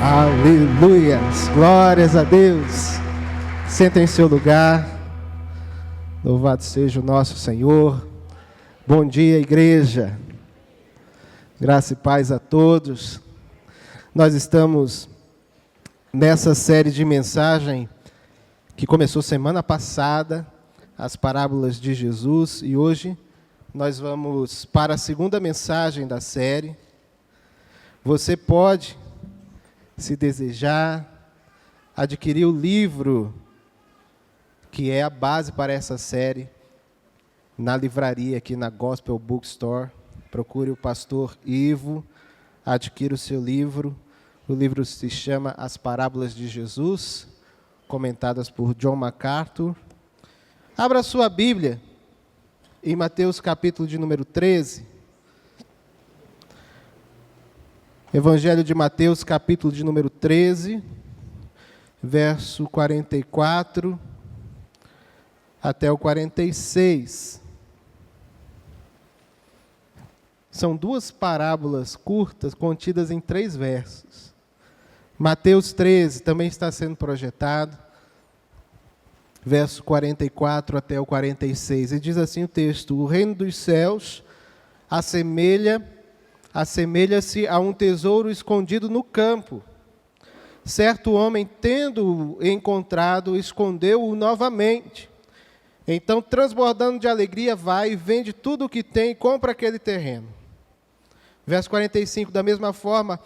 Aleluias, glórias a Deus. Senta em seu lugar. Louvado seja o nosso Senhor. Bom dia, igreja. Graça e paz a todos. Nós estamos nessa série de mensagem que começou semana passada, as parábolas de Jesus, e hoje nós vamos para a segunda mensagem da série. Você pode, se desejar, adquirir o livro que é a base para essa série na livraria aqui na Gospel Bookstore. Procure o pastor Ivo, adquira o seu livro. O livro se chama As Parábolas de Jesus, comentadas por John MacArthur. Abra sua Bíblia em Mateus capítulo de número 13. Evangelho de Mateus, capítulo de número 13, verso 44 até o 46. São duas parábolas curtas contidas em 3 versos. Mateus 13 também está sendo projetado, verso 44 até o 46. E diz assim o texto: o reino dos céus assemelha-se a um tesouro escondido no campo. Certo homem, tendo-o encontrado, escondeu-o novamente. Então, transbordando de alegria, vai e vende tudo o que tem e compra aquele terreno. Verso 45, da mesma forma,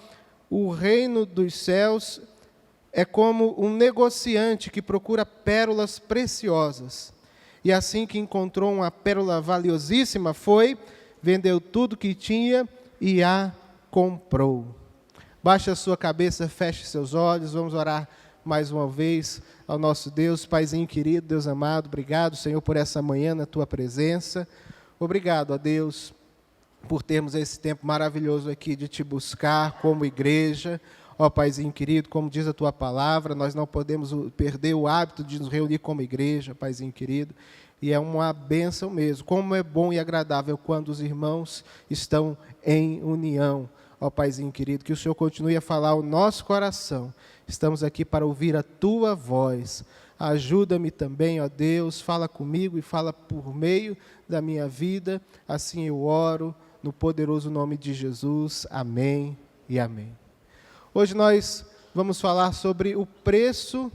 o reino dos céus é como um negociante que procura pérolas preciosas. E assim que encontrou uma pérola valiosíssima, foi, vendeu tudo que tinha e a comprou. Baixe a sua cabeça, feche seus olhos, vamos orar mais uma vez ao nosso Deus. Paizinho querido, Deus amado, obrigado, Senhor, por essa manhã na Tua presença. Obrigado, ó Deus, por termos esse tempo maravilhoso aqui de Te buscar como igreja. Ó Paizinho querido, como diz a Tua palavra, nós não podemos perder o hábito de nos reunir como igreja, Paizinho querido. E é uma bênção mesmo. Como é bom e agradável quando os irmãos estão em união. Ó Paizinho querido, que o Senhor continue a falar ao nosso coração. Estamos aqui para ouvir a Tua voz. Ajuda-me também, ó Deus, fala comigo e fala por meio da minha vida. Assim eu oro, no poderoso nome de Jesus. Amém e amém. Hoje nós vamos falar sobre o preço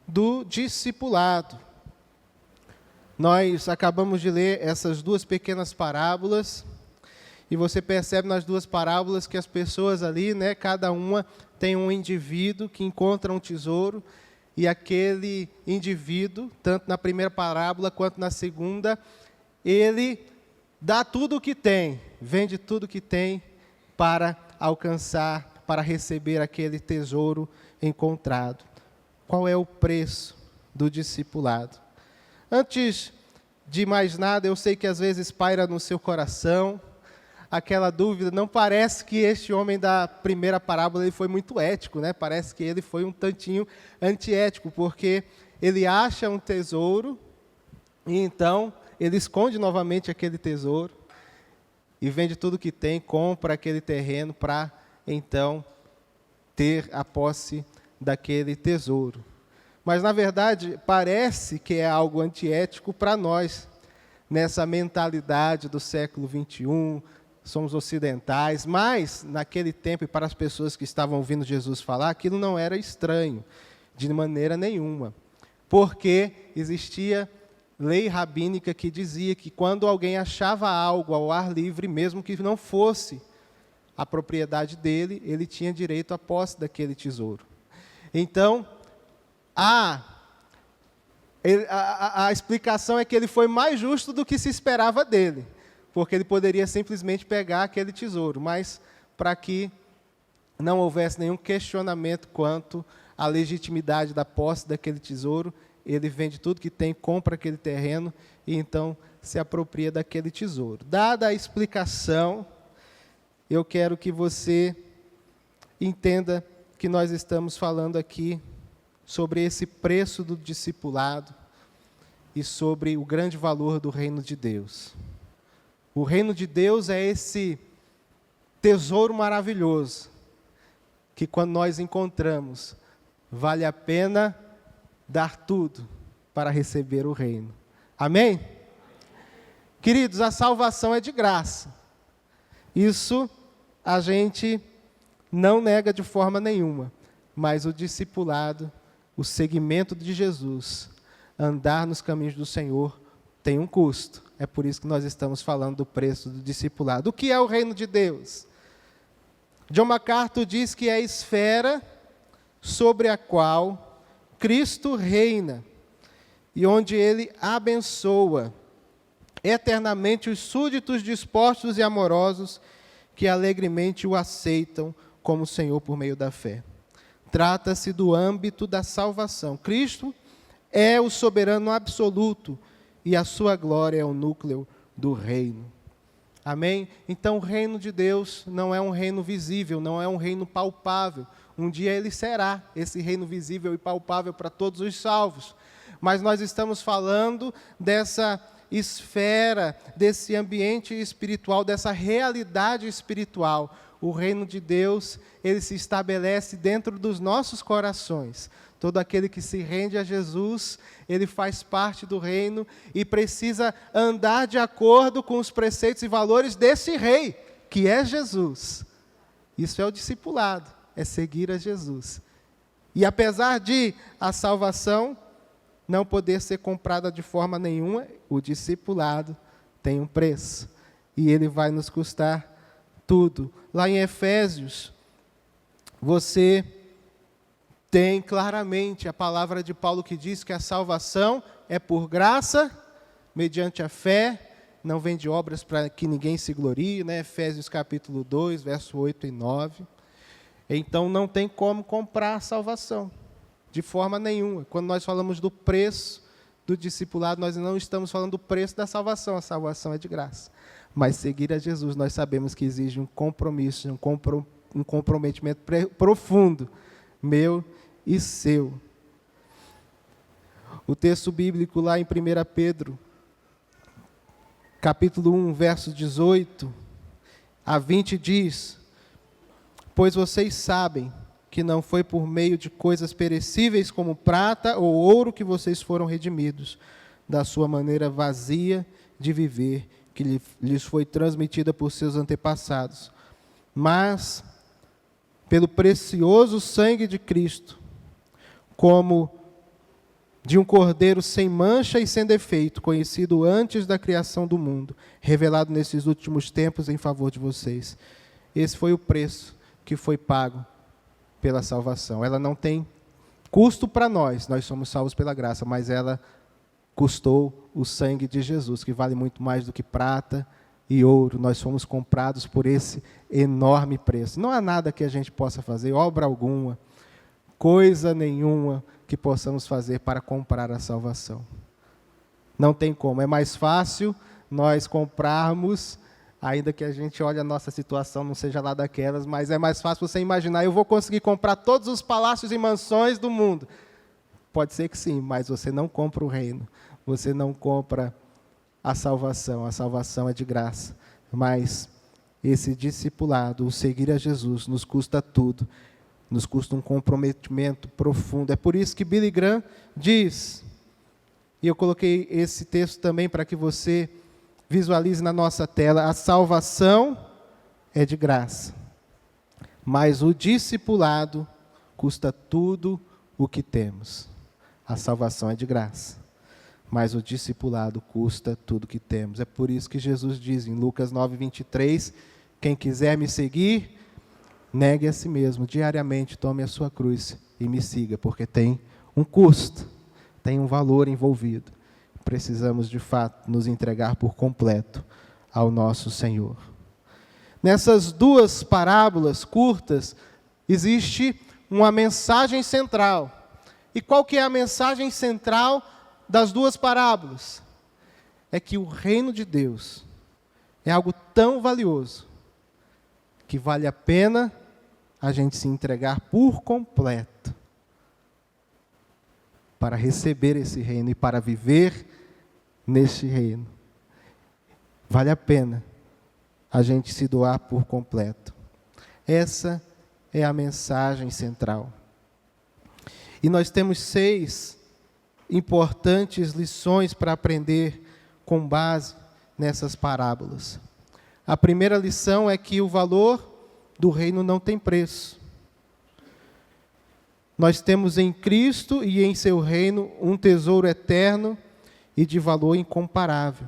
do discipulado. Nós acabamos de ler essas 2 pequenas parábolas, e você percebe nas 2 parábolas que as pessoas ali, né, cada uma tem um indivíduo que encontra um tesouro, e aquele indivíduo, tanto na primeira parábola quanto na segunda, ele dá tudo o que tem, vende tudo o que tem para alcançar, para receber aquele tesouro encontrado. Qual é o preço do discipulado? Antes de mais nada, eu sei que às vezes paira no seu coração aquela dúvida. Não parece que este homem da primeira parábola ele foi muito ético, né? Parece que ele foi um tantinho antiético, porque ele acha um tesouro e então ele esconde novamente aquele tesouro e vende tudo que tem, compra aquele terreno para então ter a posse daquele tesouro. Mas, na verdade, parece que é algo antiético para nós, nessa mentalidade do século XXI, somos ocidentais, mas, naquele tempo, e para as pessoas que estavam ouvindo Jesus falar, aquilo não era estranho, de maneira nenhuma, porque existia lei rabínica que dizia que quando alguém achava algo ao ar livre, mesmo que não fosse a propriedade dele, ele tinha direito à posse daquele tesouro. Então, a explicação é que ele foi mais justo do que se esperava dele, porque ele poderia simplesmente pegar aquele tesouro, mas para que não houvesse nenhum questionamento quanto à legitimidade da posse daquele tesouro, ele vende tudo que tem, compra aquele terreno e então se apropria daquele tesouro. Dada a explicação, eu quero que você entenda que nós estamos falando aqui sobre esse preço do discipulado e sobre o grande valor do reino de Deus. O reino de Deus é esse tesouro maravilhoso que quando nós encontramos, vale a pena dar tudo para receber o reino. Amém? Queridos, a salvação é de graça. Isso a gente não nega de forma nenhuma, mas o discipulado, o seguimento de Jesus, andar nos caminhos do Senhor, tem um custo. É por isso que nós estamos falando do preço do discipulado. O que é o reino de Deus? John MacArthur diz que é a esfera sobre a qual Cristo reina e onde Ele abençoa eternamente os súditos dispostos e amorosos que alegremente o aceitam como Senhor por meio da fé. Trata-se do âmbito da salvação. Cristo é o soberano absoluto e a sua glória é o núcleo do reino. Amém? Então o reino de Deus não é um reino visível, não é um reino palpável. Um dia ele será esse reino visível e palpável para todos os salvos. Mas nós estamos falando dessa esfera, desse ambiente espiritual, dessa realidade espiritual. O reino de Deus, ele se estabelece dentro dos nossos corações. Todo aquele que se rende a Jesus, ele faz parte do reino e precisa andar de acordo com os preceitos e valores desse rei, que é Jesus. Isso é o discipulado, é seguir a Jesus. E apesar de a salvação não poder ser comprada de forma nenhuma, o discipulado tem um preço. E ele vai nos custar tudo. Lá em Efésios, você tem claramente a palavra de Paulo que diz que a salvação é por graça, mediante a fé, não vem de obras para que ninguém se glorie, né? Efésios capítulo 2, verso 8 e 9. Então não tem como comprar a salvação, de forma nenhuma. Quando nós falamos do preço do discipulado, nós não estamos falando do preço da salvação, a salvação é de graça. Mas seguir a Jesus, nós sabemos que exige um compromisso, um comprometimento profundo, meu e seu. O texto bíblico lá em 1 Pedro, capítulo 1, verso 18 a 20 diz: pois vocês sabem que não foi por meio de coisas perecíveis como prata ou ouro que vocês foram redimidos da sua maneira vazia de viver, que lhes foi transmitida por seus antepassados, mas pelo precioso sangue de Cristo, como de um cordeiro sem mancha e sem defeito, conhecido antes da criação do mundo, revelado nesses últimos tempos em favor de vocês. Esse foi o preço que foi pago pela salvação. Ela não tem custo para nós somos salvos pela graça, mas ela custou o sangue de Jesus, que vale muito mais do que prata e ouro. Nós fomos comprados por esse enorme preço. Não há nada que a gente possa fazer, obra alguma, coisa nenhuma que possamos fazer para comprar a salvação. Não tem como. É mais fácil nós comprarmos, ainda que a gente olhe a nossa situação, não seja lá daquelas, mas é mais fácil você imaginar, eu vou conseguir comprar todos os palácios e mansões do mundo. Pode ser que sim, mas você não compra o reino. Você não compra a salvação é de graça. Mas esse discipulado, o seguir a Jesus, nos custa tudo. Nos custa um comprometimento profundo. É por isso que Billy Graham diz, e eu coloquei esse texto também para que você visualize na nossa tela: a salvação é de graça, mas o discipulado custa tudo o que temos. A salvação é de graça, mas o discipulado custa tudo o que temos. É por isso que Jesus diz em Lucas 9:23, quem quiser me seguir, negue a si mesmo, diariamente tome a sua cruz e me siga, porque tem um custo, tem um valor envolvido. Precisamos, de fato, nos entregar por completo ao nosso Senhor. Nessas duas parábolas curtas, existe uma mensagem central. E qual que é a mensagem central das duas parábolas? É que o reino de Deus é algo tão valioso que vale a pena a gente se entregar por completo para receber esse reino e para viver nesse reino. Vale a pena a gente se doar por completo. Essa é a mensagem central. E nós temos 6 importantes lições para aprender com base nessas parábolas. A primeira lição é que o valor do reino não tem preço. Nós temos em Cristo e em seu reino um tesouro eterno e de valor incomparável.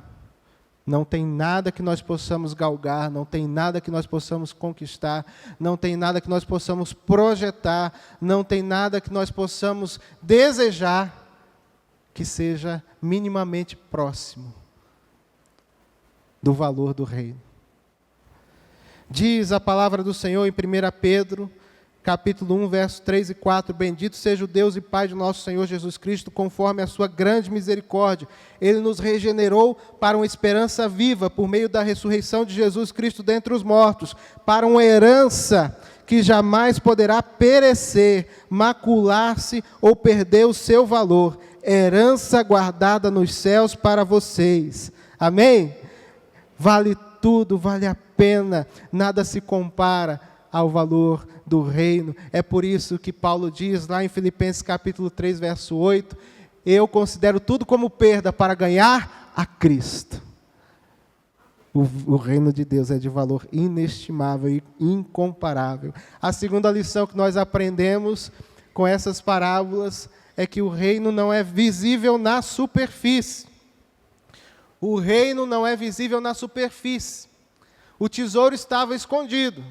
Não tem nada que nós possamos galgar, não tem nada que nós possamos conquistar, não tem nada que nós possamos projetar, não tem nada que nós possamos desejar que seja minimamente próximo do valor do reino. Diz a palavra do Senhor em 1 Pedro, capítulo 1, versos 3 e 4, bendito seja o Deus e Pai de nosso Senhor Jesus Cristo, conforme a sua grande misericórdia. Ele nos regenerou para uma esperança viva, por meio da ressurreição de Jesus Cristo dentre os mortos, para uma herança que jamais poderá perecer, macular-se ou perder o seu valor, herança guardada nos céus para vocês. Amém? Vale tudo, vale a pena, nada se compara ao valor do reino. É por isso que Paulo diz lá em Filipenses capítulo 3, verso 8, eu considero tudo como perda para ganhar a Cristo. O reino de Deus é de valor inestimável e incomparável. A segunda lição que nós aprendemos com essas parábolas é que o reino não é visível na superfície. O reino não é visível na superfície. O tesouro estava escondido.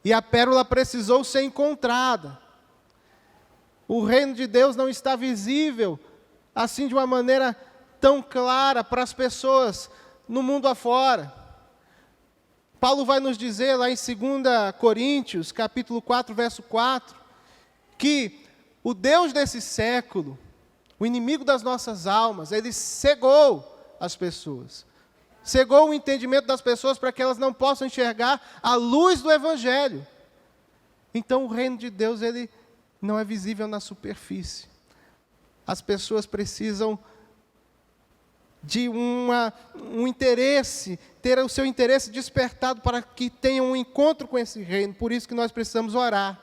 E a pérola precisou ser encontrada. O reino de Deus não está visível, assim de uma maneira tão clara para as pessoas no mundo afora. Paulo vai nos dizer lá em 2 Coríntios, capítulo 4, verso 4, que o Deus desse século, o inimigo das nossas almas, ele cegou as pessoas. Cegou o entendimento das pessoas para que elas não possam enxergar a luz do Evangelho. Então o reino de Deus, ele não é visível na superfície. As pessoas precisam de um interesse, ter o seu interesse despertado para que tenham um encontro com esse reino. Por isso que nós precisamos orar,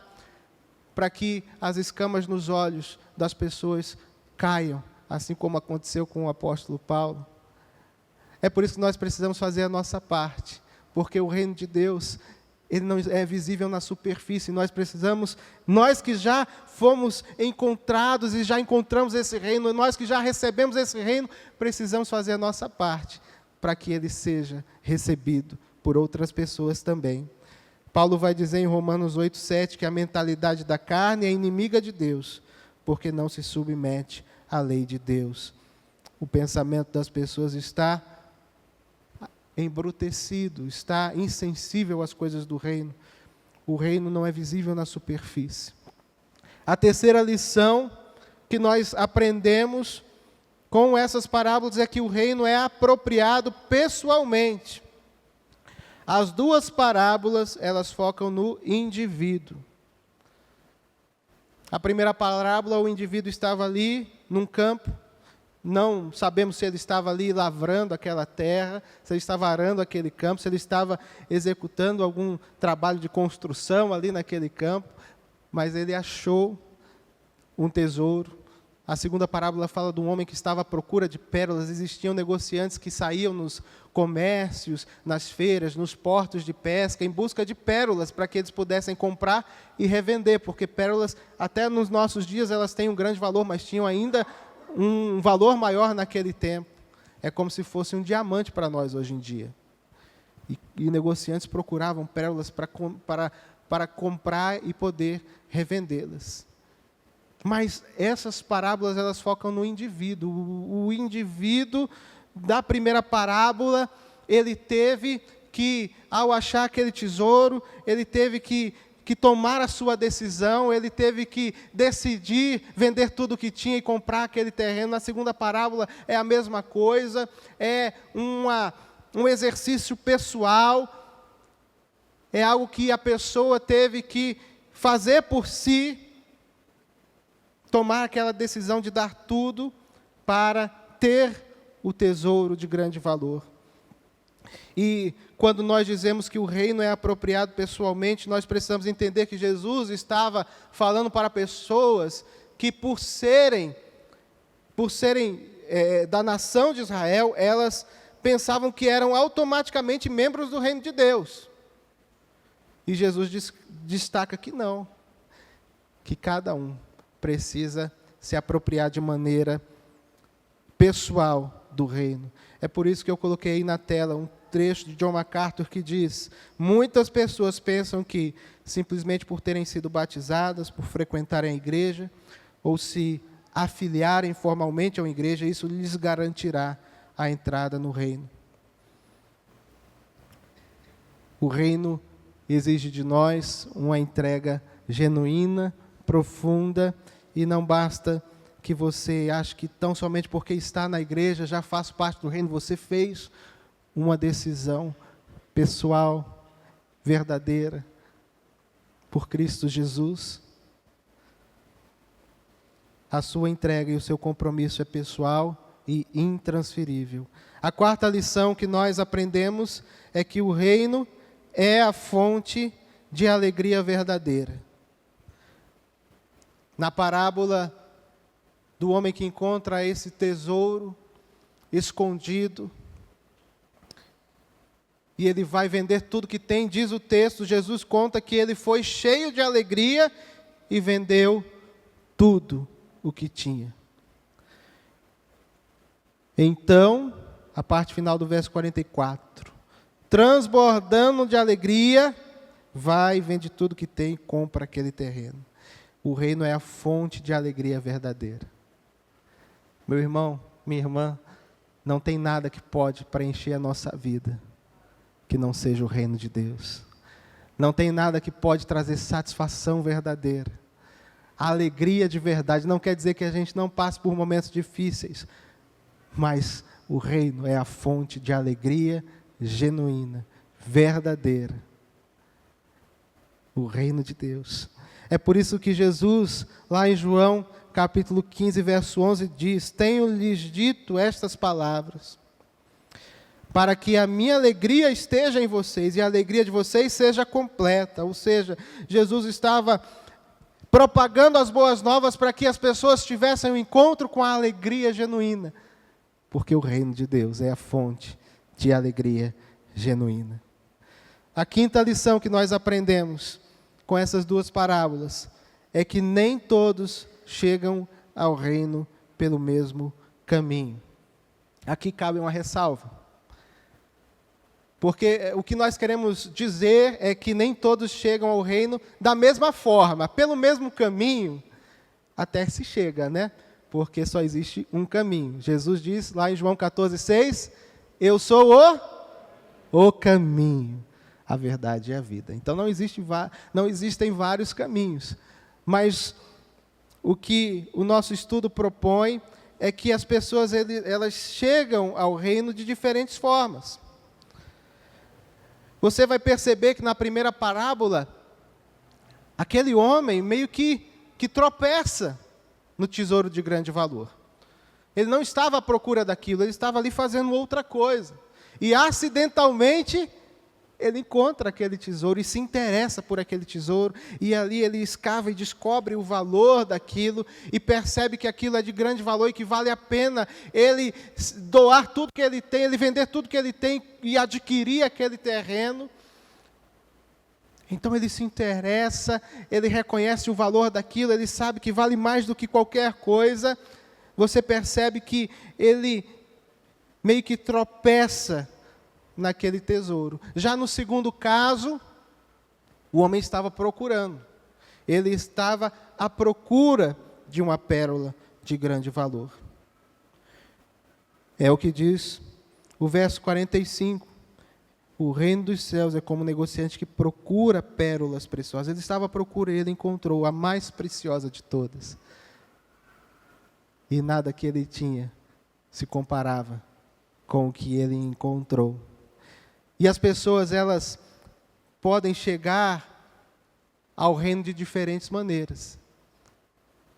para que as escamas nos olhos das pessoas caiam, assim como aconteceu com o apóstolo Paulo. É por isso que nós precisamos fazer a nossa parte, porque o reino de Deus, ele não é visível na superfície. Nós precisamos, nós que já fomos encontrados e já encontramos esse reino, nós que já recebemos esse reino, precisamos fazer a nossa parte, para que ele seja recebido por outras pessoas também. Paulo vai dizer em Romanos 8:7 que a mentalidade da carne é inimiga de Deus, porque não se submete à lei de Deus. O pensamento das pessoas está embrutecido, está insensível às coisas do reino. O reino não é visível na superfície. A terceira lição que nós aprendemos com essas parábolas é que o reino é apropriado pessoalmente. As duas parábolas, elas focam no indivíduo. A primeira parábola, o indivíduo estava ali num campo. Não sabemos se ele estava ali lavrando aquela terra, se ele estava arando aquele campo, se ele estava executando algum trabalho de construção ali naquele campo, mas ele achou um tesouro. A segunda parábola fala de um homem que estava à procura de pérolas. Existiam negociantes que saíam nos comércios, nas feiras, nos portos de pesca, em busca de pérolas, para que eles pudessem comprar e revender, porque pérolas, até nos nossos dias, elas têm um grande valor, mas tinham ainda um valor maior naquele tempo. É como se fosse um diamante para nós hoje em dia. E negociantes procuravam pérolas para comprar e poder revendê-las. Mas essas parábolas, elas focam no indivíduo. O indivíduo da primeira parábola, ele teve que, ao achar aquele tesouro, ele teve que tomar a sua decisão, ele teve que decidir vender tudo o que tinha e comprar aquele terreno. Na segunda parábola é a mesma coisa, é um exercício pessoal, é algo que a pessoa teve que fazer por si, tomar aquela decisão de dar tudo para ter o tesouro de grande valor. E quando nós dizemos que o reino é apropriado pessoalmente, nós precisamos entender que Jesus estava falando para pessoas que por serem da nação de Israel, elas pensavam que eram automaticamente membros do reino de Deus. E Jesus destaca que não, que cada um precisa se apropriar de maneira pessoal do reino. É por isso que eu coloquei aí na tela um trecho de John MacArthur que diz: muitas pessoas pensam que simplesmente por terem sido batizadas, por frequentarem a igreja, ou se afiliarem formalmente a uma igreja, isso lhes garantirá a entrada no reino. O reino exige de nós uma entrega genuína, profunda, e não basta que você ache que tão somente porque está na igreja já faz parte do reino. Você fez uma decisão pessoal, verdadeira, por Cristo Jesus. A sua entrega e o seu compromisso é pessoal e intransferível. A quarta lição que nós aprendemos é que o reino é a fonte de alegria verdadeira. Na parábola do homem que encontra esse tesouro escondido, e ele vai vender tudo que tem, diz o texto, Jesus conta que ele foi cheio de alegria e vendeu tudo o que tinha. Então, a parte final do verso 44, transbordando de alegria, vai e vende tudo que tem e compra aquele terreno. O reino é a fonte de alegria verdadeira. Meu irmão, minha irmã, não tem nada que pode preencher a nossa vida que não seja o reino de Deus. Não tem nada que pode trazer satisfação verdadeira. A alegria de verdade não quer dizer que a gente não passe por momentos difíceis, mas o reino é a fonte de alegria genuína, verdadeira. O reino de Deus. É por isso que Jesus, lá em João, capítulo 15, verso 11, diz: tenho-lhes dito estas palavras, para que a minha alegria esteja em vocês, e a alegria de vocês seja completa. Ou seja, Jesus estava propagando as boas novas para que as pessoas tivessem um encontro com a alegria genuína, porque o reino de Deus é a fonte de alegria genuína. A quinta lição que nós aprendemos com essas duas parábolas é que nem todos chegam ao reino pelo mesmo caminho. Aqui cabe uma ressalva, porque o que nós queremos dizer é que nem todos chegam ao reino da mesma forma, pelo mesmo caminho, até se chega, né? Porque só existe um caminho. Jesus diz lá em João 14,6, eu sou o caminho, a verdade e a vida. Então não existem vários caminhos, mas o que o nosso estudo propõe é que as pessoas elas chegam ao reino de diferentes formas. Você vai perceber que na primeira parábola, aquele homem meio que tropeça no tesouro de grande valor. Ele não estava à procura daquilo, ele estava ali fazendo outra coisa. E acidentalmente, ele encontra aquele tesouro e se interessa por aquele tesouro. E ali ele escava e descobre o valor daquilo e percebe que aquilo é de grande valor e que vale a pena ele doar tudo que ele tem, ele vender tudo que ele tem e adquirir aquele terreno. Então ele se interessa, ele reconhece o valor daquilo, ele sabe que vale mais do que qualquer coisa. Você percebe que ele meio que tropeça naquele tesouro. Já no segundo caso, o homem estava procurando. Ele estava à procura de uma pérola de grande valor. É o que diz o verso 45. O reino dos céus é como um negociante que procura pérolas preciosas. Ele estava à procura e ele encontrou a mais preciosa de todas. E nada que ele tinha se comparava com o que ele encontrou. E as pessoas, elas podem chegar ao reino de diferentes maneiras.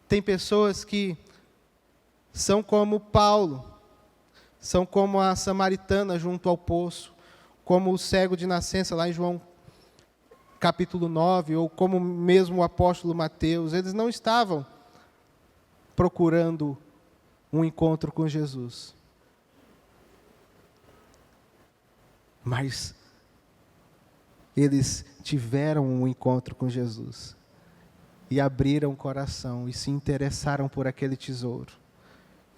Tem pessoas que são como Paulo, são como a samaritana junto ao poço, como o cego de nascença, lá em João capítulo 9, ou como mesmo o apóstolo Mateus, eles não estavam procurando um encontro com Jesus. Mas eles tiveram um encontro com Jesus e abriram o coração e se interessaram por aquele tesouro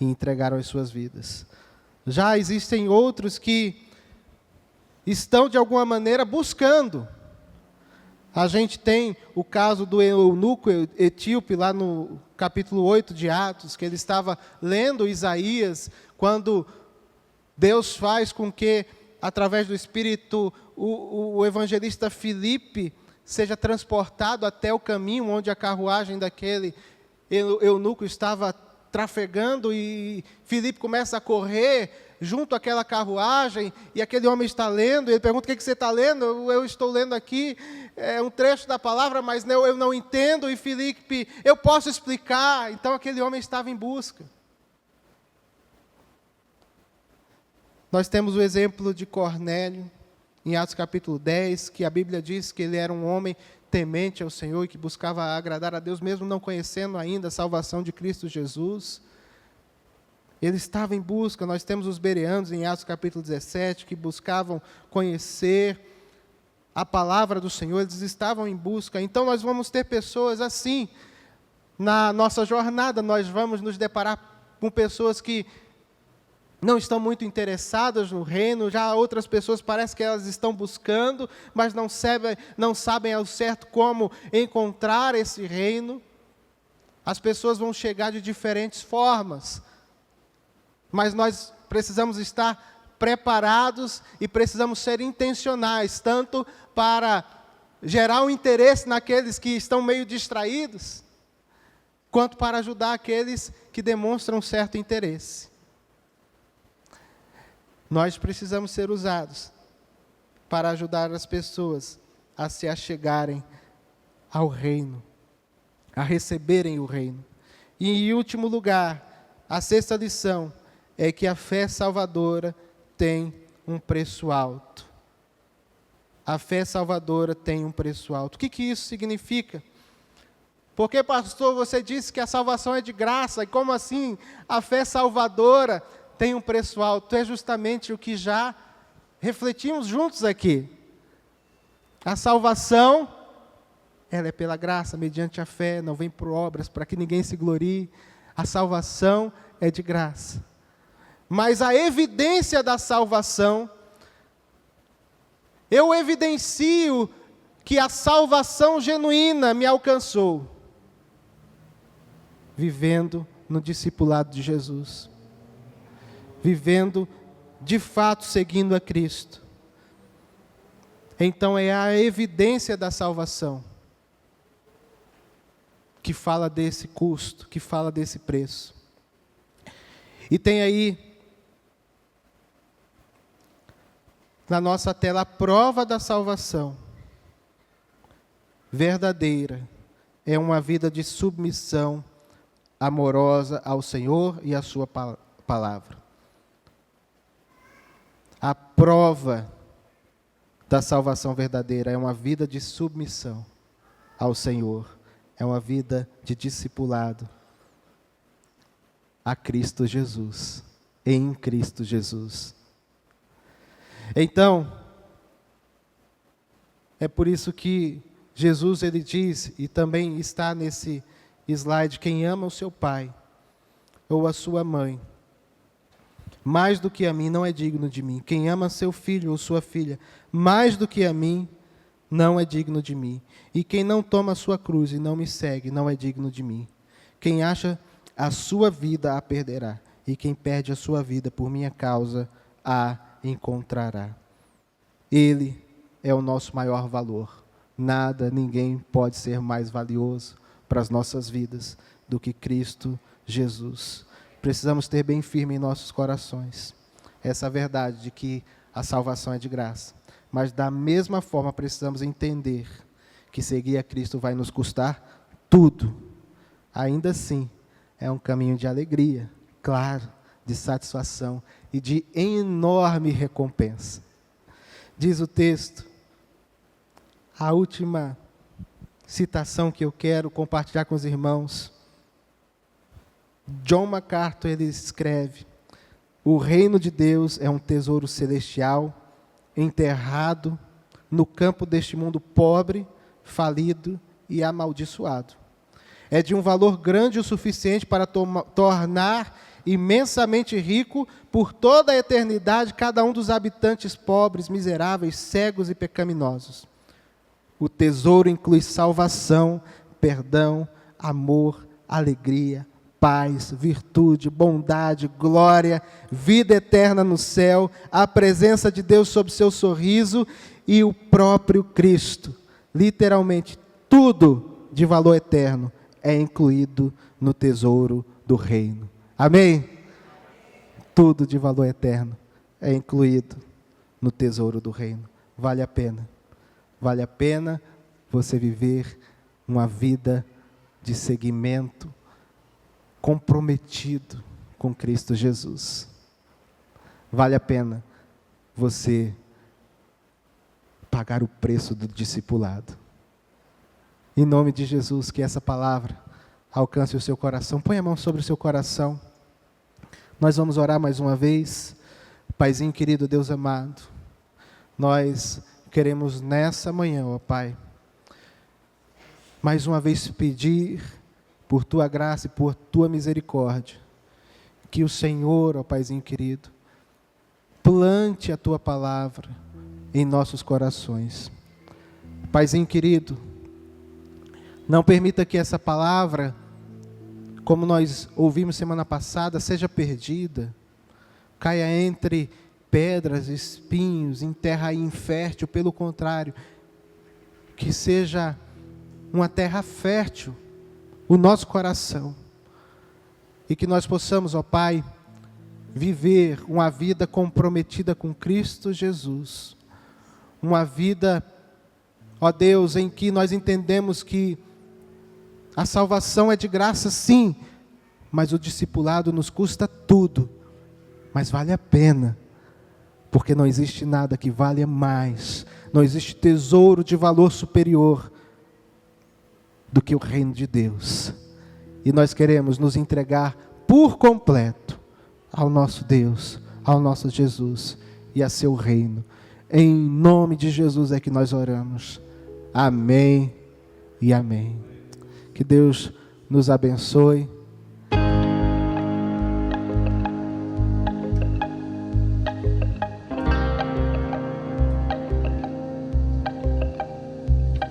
e entregaram as suas vidas. Já existem outros que estão de alguma maneira buscando. A gente tem o caso do eunuco etíope lá no capítulo 8 de Atos, que ele estava lendo Isaías, quando Deus faz com que, através do Espírito, o evangelista Filipe seja transportado até o caminho onde a carruagem daquele eunuco estava trafegando, e Filipe começa a correr junto àquela carruagem, e aquele homem está lendo, e ele pergunta: o que você está lendo? Eu estou lendo aqui um trecho da palavra, mas eu não entendo. E Filipe: eu posso explicar. Então aquele homem estava em busca. Nós temos o exemplo de Cornélio, em Atos capítulo 10, que a Bíblia diz que ele era um homem temente ao Senhor e que buscava agradar a Deus, mesmo não conhecendo ainda a salvação de Cristo Jesus. Ele estava em busca. Nós temos os bereanos, em Atos capítulo 17, que buscavam conhecer a palavra do Senhor, eles estavam em busca. Então nós vamos ter pessoas assim, na nossa jornada, nós vamos nos deparar com pessoas que não estão muito interessadas no reino, já outras pessoas parece que elas estão buscando, mas não sabem ao certo como encontrar esse reino. As pessoas vão chegar de diferentes formas, mas nós precisamos estar preparados e precisamos ser intencionais, tanto para gerar um interesse naqueles que estão meio distraídos, quanto para ajudar aqueles que demonstram certo interesse. Nós precisamos ser usados para ajudar as pessoas a se achegarem ao reino, a receberem o reino. E, em último lugar, a sexta lição é que a fé salvadora tem um preço alto. A fé salvadora tem um preço alto. O que isso significa? Porque, pastor, você disse que a salvação é de graça, e como assim a fé salvadora tem um preço alto? É justamente o que já refletimos juntos aqui. A salvação, ela é pela graça, mediante a fé, não vem por obras, para que ninguém se glorie. A salvação é de graça. Mas a evidência da salvação, eu evidencio que a salvação genuína me alcançou, vivendo no discipulado de Jesus. Vivendo, de fato, seguindo a Cristo. Então é a evidência da salvação que fala desse custo, que fala desse preço. E tem aí, na nossa tela, a prova da salvação verdadeira. É uma vida de submissão amorosa ao Senhor e à sua palavra. A prova da salvação verdadeira é uma vida de submissão ao Senhor. É uma vida de discipulado a Cristo Jesus, em Cristo Jesus. Então, é por isso que Jesus, ele diz, e também está nesse slide: quem ama o seu pai ou a sua mãe mais do que a mim, não é digno de mim. Quem ama seu filho ou sua filha mais do que a mim, não é digno de mim. E quem não toma a sua cruz e não me segue, não é digno de mim. Quem acha a sua vida, a perderá. E quem perde a sua vida por minha causa, a encontrará. Ele é o nosso maior valor. Nada, ninguém pode ser mais valioso para as nossas vidas do que Cristo Jesus. Precisamos ter bem firme em nossos corações essa verdade de que a salvação é de graça. Mas da mesma forma precisamos entender que seguir a Cristo vai nos custar tudo. Ainda assim, é um caminho de alegria, claro, de satisfação e de enorme recompensa. Diz o texto, a última citação que eu quero compartilhar com os irmãos. John MacArthur, ele escreve: o reino de Deus é um tesouro celestial enterrado no campo deste mundo pobre, falido e amaldiçoado. É de um valor grande o suficiente para tornar imensamente rico por toda a eternidade cada um dos habitantes pobres, miseráveis, cegos e pecaminosos. O tesouro inclui salvação, perdão, amor, alegria, paz, virtude, bondade, glória, vida eterna no céu, a presença de Deus sob seu sorriso e o próprio Cristo. Literalmente, tudo de valor eterno é incluído no tesouro do reino. Amém? Tudo de valor eterno é incluído no tesouro do reino. Vale a pena. Vale a pena você viver uma vida de seguimento comprometido com Cristo Jesus. Vale a pena você pagar o preço do discipulado. Em nome de Jesus, que essa palavra alcance o seu coração. Põe a mão sobre o seu coração. Nós vamos orar mais uma vez. Paizinho querido, Deus amado, nós queremos nessa manhã, ó Pai, mais uma vez pedir por Tua graça e por Tua misericórdia, que o Senhor, ó Paizinho querido, plante a Tua palavra em nossos corações. Paizinho querido, não permita que essa palavra, como nós ouvimos semana passada, seja perdida, caia entre pedras, espinhos, em terra infértil. Pelo contrário, que seja uma terra fértil o nosso coração, e que nós possamos, ó Pai, viver uma vida comprometida com Cristo Jesus, uma vida, ó Deus, em que nós entendemos que a salvação é de graça, sim, mas o discipulado nos custa tudo, mas vale a pena, porque não existe nada que valha mais, não existe tesouro de valor superior do que o reino de Deus. E nós queremos nos entregar por completo ao nosso Deus, ao nosso Jesus e a seu reino. Em nome de Jesus é que nós oramos. Amém e amém. Que Deus nos abençoe.